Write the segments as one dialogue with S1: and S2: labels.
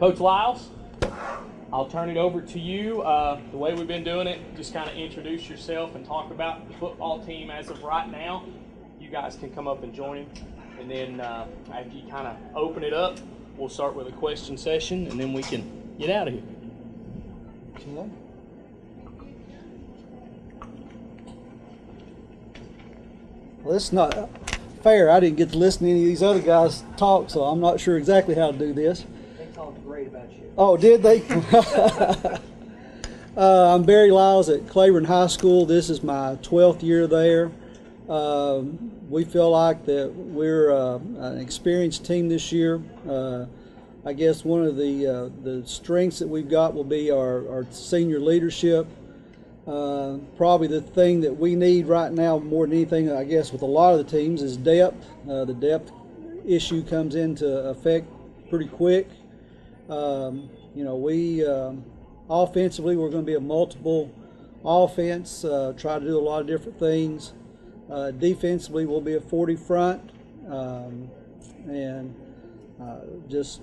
S1: Coach Lyles, I'll turn it over to you. The way we've been doing it, just kind of introduce yourself and talk about the football team as of right now. You guys can come up and join him. And then after you kind of open it up, we'll start with a question session, and then we can get out of here.
S2: Okay. Well, it's not fair. I didn't get to listen to any of these other guys talk, so I'm not sure exactly how to do this.
S3: They talked great about you.
S2: Oh, did they? I'm Barry Lyles at Claiborne High School. This is my 12th year there. We feel like that we're an experienced team this year. I guess one of the strengths that we've got will be our senior leadership. Probably the thing that we need right now more than anything, I guess, with a lot of the teams is depth. The depth issue comes into effect pretty quick. We offensively, we're going to be a multiple offense, try to do a lot of different things. Defensively, we'll be a 40 front, and just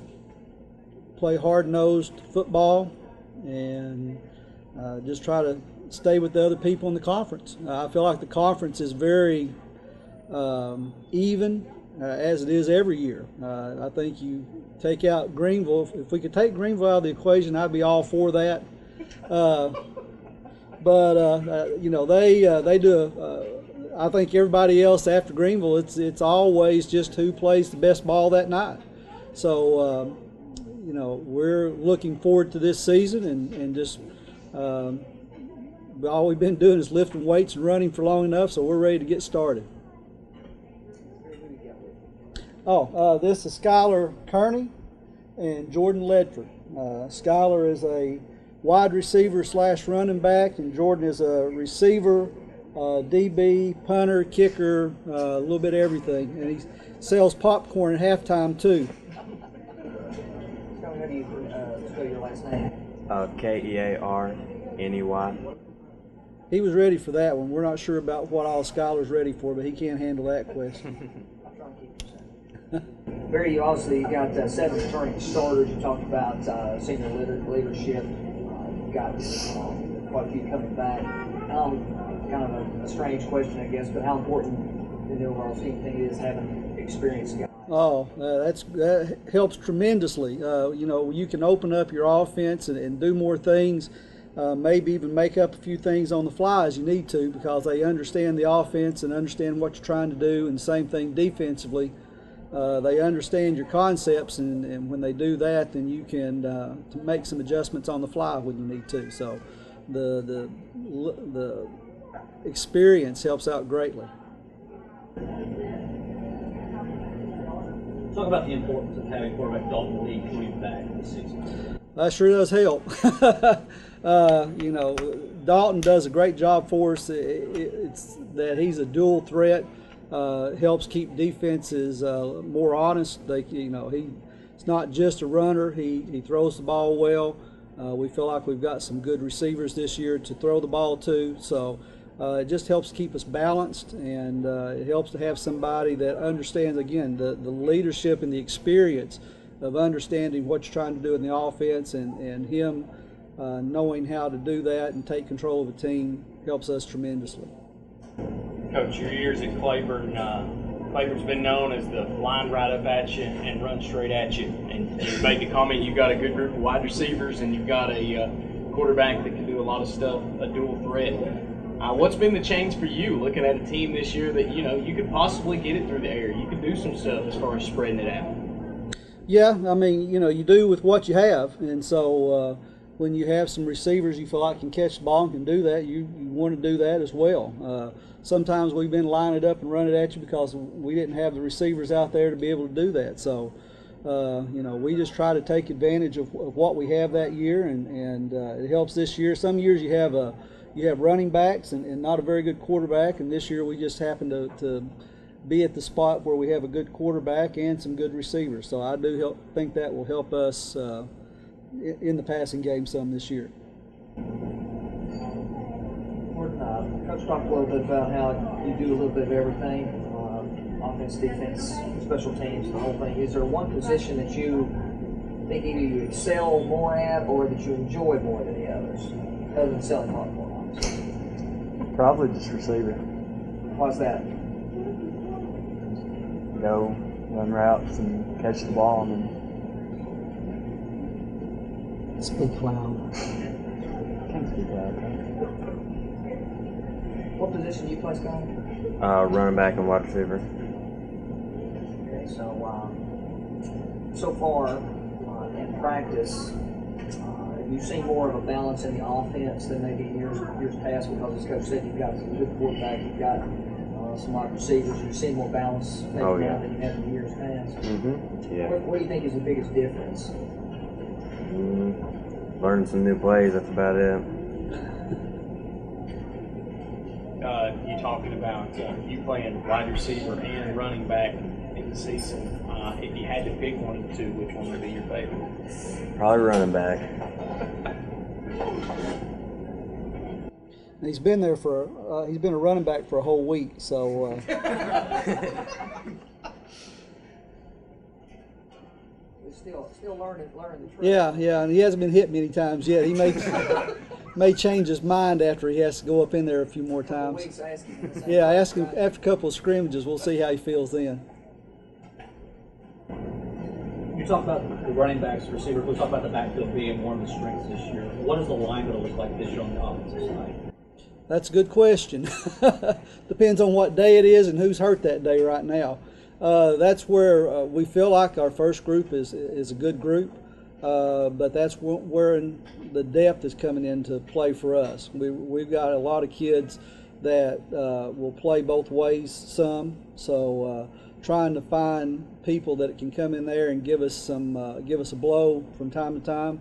S2: play hard-nosed football and just try to stay with the other people in the conference. I feel like the conference is very even, as it is every year. I think you take out Greenville. If we could take Greenville out of the equation, I'd be all for that. They do. I think everybody else after Greenville, it's always just who plays the best ball that night. So we're looking forward to this season and just. All we've been doing is lifting weights and running for long enough, so we're ready to get started. This is Skylar Kearney and Jordan Ledford. Skylar is a wide receiver / running back, and Jordan is a receiver, DB, punter, kicker, a little bit of everything. And he sells popcorn at halftime too.
S3: How do you spell your last name?
S4: Kearney.
S2: He was ready for that one. We're not sure about what all Skylar's ready for, but he can't handle that question.
S3: I'm trying to keep percent. Barry, you got 7 returning starters. You talked about senior leadership. You've got quite a few coming back. Kind of a strange question, I guess, but how important in the overall team thing is having experienced guys?
S2: That helps tremendously. You can open up your offense and do more things. Maybe even make up a few things on the fly as you need to, because they understand the offense and understand what you're trying to do, and the same thing defensively. They understand your concepts, and when they do that, then you can to make some adjustments on the fly when you need to. So the experience helps out greatly.
S1: Talk about the importance of having quarterback Dalton Lee coming back this season.
S2: That sure does help. Dalton does a great job for us. It's that he's a dual threat. Helps keep defenses more honest. He's not just a runner. He throws the ball well. We feel like we've got some good receivers this year to throw the ball to. So it just helps keep us balanced, and it helps to have somebody that understands, again, the leadership and the experience of understanding what you're trying to do in the offense, and him knowing how to do that and take control of the team helps us tremendously.
S1: Coach, your years at Claiborne, Claiborne's been known as the line right up at you and run straight at you. And you made the comment you've got a good group of wide receivers and you've got a quarterback that can do a lot of stuff, a dual threat. What's been the change for you looking at a team this year that, you could possibly get it through the air? You could do some stuff as far as spreading it out.
S2: Yeah, you do with what you have. And so when you have some receivers you feel like can catch the ball and can do that, you want to do that as well. Sometimes we've been lining it up and running it at you because we didn't have the receivers out there to be able to do that. So, we just try to take advantage of what we have that year, and it helps this year. Some years you have running backs and not a very good quarterback, and this year we just happen to be at the spot where we have a good quarterback and some good receivers. So I do think that will help us in the passing game some this year.
S3: Coach, talk a little bit about how you do a little bit of everything, offense, defense, special teams, the whole thing. Is there one position that you think either you excel more at or that you enjoy more than the others, other than selling popcorn?
S4: Probably just receiver.
S3: Why's that?
S4: Go run routes and catch the ball and
S2: Speak loud.
S4: can't speak loud.
S3: What position do you play, Scott?
S5: Running back and wide receiver.
S3: Okay, so far in practice, have you seen more of a balance in the offense than maybe years past? Because as Coach said, you've got some good quarterback, you've got some wide receivers. You've seen more balance maybe now than you have in years past.
S5: Yeah.
S3: What do you think is the biggest difference?
S5: Learning some new plays. That's about it.
S1: You talking about you playing wide receiver and running back in the season. If you had to pick one of the two, which one would be your favorite?
S5: Probably running back.
S2: He's been there for he's been a running back for a whole week, so
S3: Still learning the trick.
S2: yeah, and he hasn't been hit many times yet. He may change his mind after he has to go up in there a few more times. Ask him after a couple of scrimmages. We'll see how he feels then.
S6: You talk about the running backs, receivers. We talk about the backfield being one of the strengths this year. What is the line going to look like this year on the offensive side?
S2: That's a good question. Depends on what day it is and who's hurt that day right now. That's where we feel like our first group is a good group, but that's where the depth is coming into play for us. We've got a lot of kids that will play both ways some, so trying to find people that can come in there and give us a blow from time to time,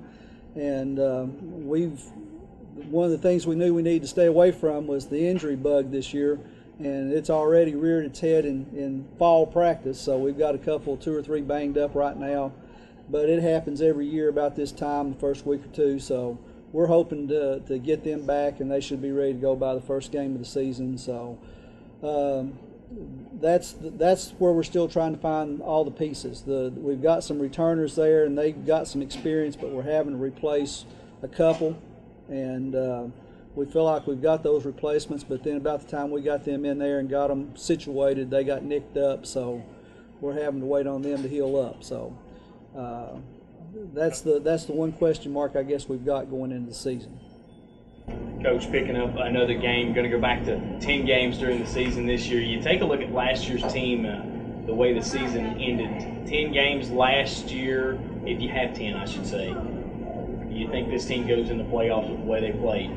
S2: and one of the things we knew we needed to stay away from was the injury bug this year. And it's already reared its head in fall practice, so we've got two or three banged up right now. But it happens every year about this time, the first week or two, so we're hoping to get them back, and they should be ready to go by the first game of the season. So that's where we're still trying to find all the pieces. We've got some returners there, and they've got some experience, but we're having to replace a couple, and we feel like we've got those replacements, but then about the time we got them in there and got them situated, they got nicked up, so we're having to wait on them to heal up. So that's the one question mark I guess we've got going into the season.
S1: Coach, picking up another game, going to go back to 10 games during the season this year. You take a look at last year's team, the way the season ended. 10 games last year, if you have 10, I should say. Do you think this team goes in the playoffs with the way they played?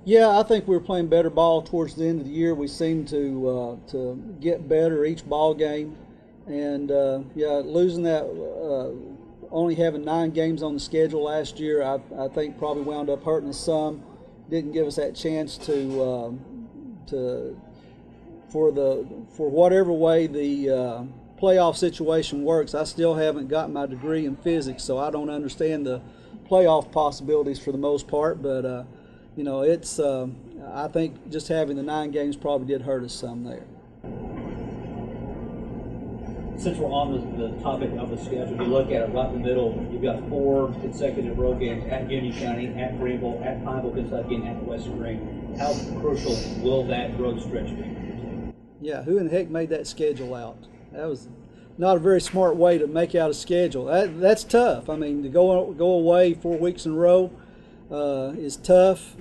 S2: Yeah, I think we were playing better ball towards the end of the year. We seemed to get better each ball game, and losing that, only having 9 games on the schedule last year, I think probably wound up hurting us some. Didn't give us that chance for whatever way the playoff situation works. I still haven't got my degree in physics, so I don't understand the playoff possibilities for the most part, but. It's. I think just having the 9 games probably did hurt us some there.
S6: Since we're on the topic of the schedule, you look at it right in the middle. You've got 4 consecutive road games at Union County, at Greenville, at Pineville, Kentucky, and at West Green. How crucial will that road stretch be?
S2: Yeah, who in the heck made that schedule out? That was not a very smart way to make out a schedule. That's tough. I mean, to go away 4 weeks in a row. Is tough.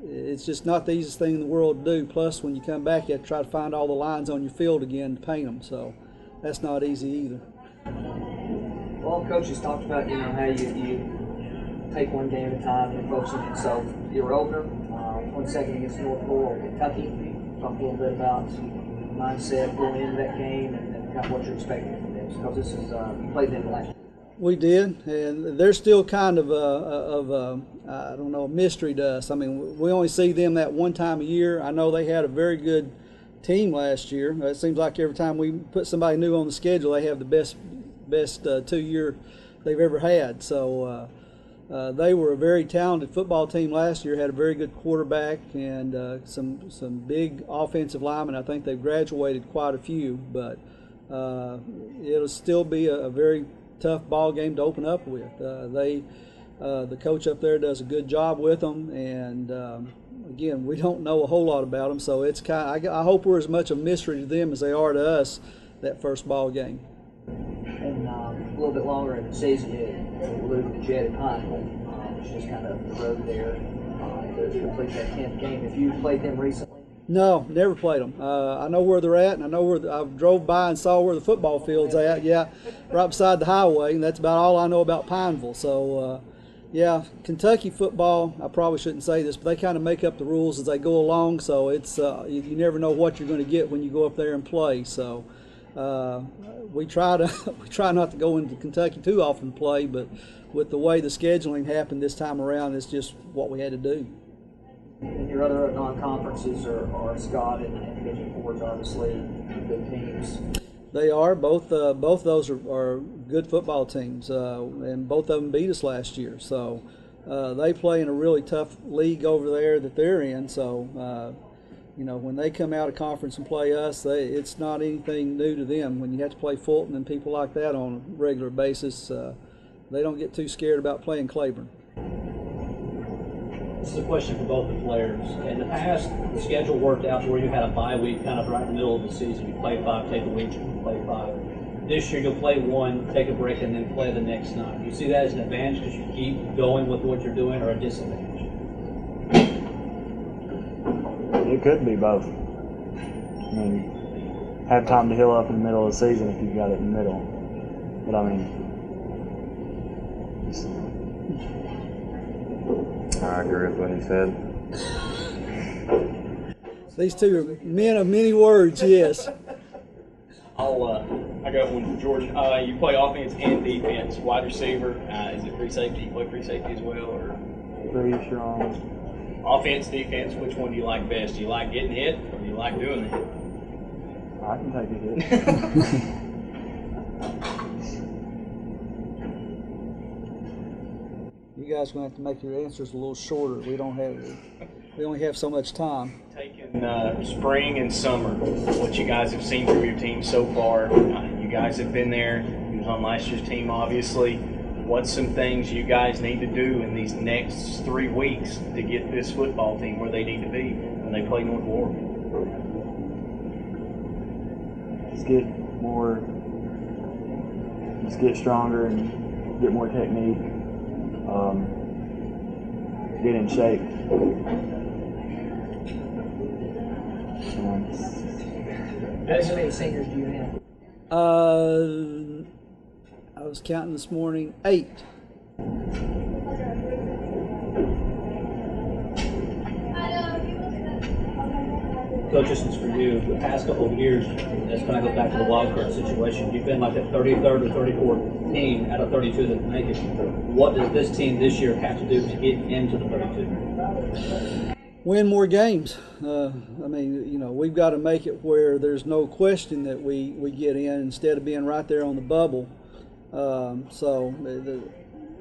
S2: It's just not the easiest thing in the world to do. Plus, when you come back, you have to try to find all the lines on your field again to paint them. So that's not easy either.
S3: Well, Coach has talked about how you take one game at a time and focus on it. So your opener, 22nd against North Louisville, Kentucky. Talk a little bit about mindset going into that game and kind of what you're expecting from them. Because this is you played them last year.
S2: We did, and they're still kind of a mystery to us. I mean, we only see them that one time a year. I know they had a very good team last year. It seems like every time we put somebody new on the schedule, they have the best 2 year they've ever had. So they were a very talented football team last year. Had a very good quarterback and some big offensive linemen. I think they've graduated quite a few, but it'll still be a very tough ball game to open up with. The coach up there does a good job with them, and again, we don't know a whole lot about them, so it's I hope we're as much a mystery to them as they are to us that first ball game.
S3: And a little bit longer in the season, you alluded to Jed at Pineville. It's just kind of the road there to complete that 10th game. Have you played them recently?
S2: No, never played them. I know where they're at, and I know where I drove by and saw where the football field's at. Yeah, right beside the highway, and that's about all I know about Pineville. So, yeah, Kentucky football. I probably shouldn't say this, but they kind of make up the rules as they go along. So it's you never know what you're going to get when you go up there and play. So we try not to go into Kentucky too often to play, but with the way the scheduling happened this time around, it's just what we had to do.
S3: And your other non-conferences are Scott and Pigeon Forge, obviously good teams.
S2: They are both those are good football teams, and both of them beat us last year. So they play in a really tough league over there that they're in. So you know, when they come out of conference and play us, it's not anything new to them. When you have to play Fulton and people like that on a regular basis, they don't get too scared about playing Claiborne.
S6: This is a question for both the players. In the past, the schedule worked out where you had a bye week kind of right in the middle of the season. You play 5, take a week, play 5. This year you'll play 1, take a break, and then play the next 9. Do you see that as an advantage because you keep going with what you're doing, or a disadvantage?
S4: It could be both. I mean, have time to heal up in the middle of the season if you've got it in the middle. But I mean,
S5: I agree with what he said.
S2: These two are men of many words, yes.
S1: I got one for Jordan. You play offense and defense, wide receiver. Is it free safety? You play free safety as well, or
S4: pretty strong.
S1: offense, defense? Which one do you like best? Do you like getting hit, or do you like doing the hit?
S4: I can take a hit.
S2: You guys are going to have to make your answers a little shorter. We only have so much time.
S1: Taking spring and summer, what you guys have seen from your team so far. You guys have been there. You was on last year's team, obviously. What's some things you guys need to do in these next 3 weeks to get this football team where they need to be when they play North Warwick?
S4: Just get stronger and get more technique. Get in shape.
S3: How many seniors do you have?
S2: I was counting this morning, 8.
S6: Coach, this is for you. The past couple of years, let's kind of go back to the wild card situation. You've been like the 33rd or 34th team out of 32 that make it. What does this team this year have to do to get into the 32?
S2: Win more games. I mean, you know, we've got to make it where there's no question that we get in instead of being right there on the bubble.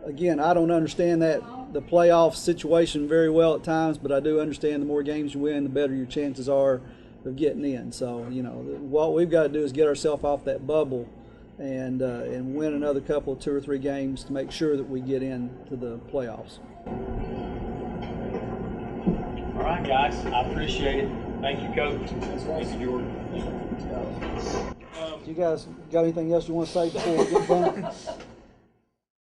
S2: Again, I don't understand the playoff situation very well at times, but I do understand the more games you win, the better your chances are of getting in. So, you know, what we've got to do is get ourselves off that bubble and win another couple of 2 or 3 games to make sure that we get into the playoffs.
S1: All right, guys. I appreciate it. Thank you, Coach. Thank you, Jordan.
S2: You guys got anything else you want to say before we get done?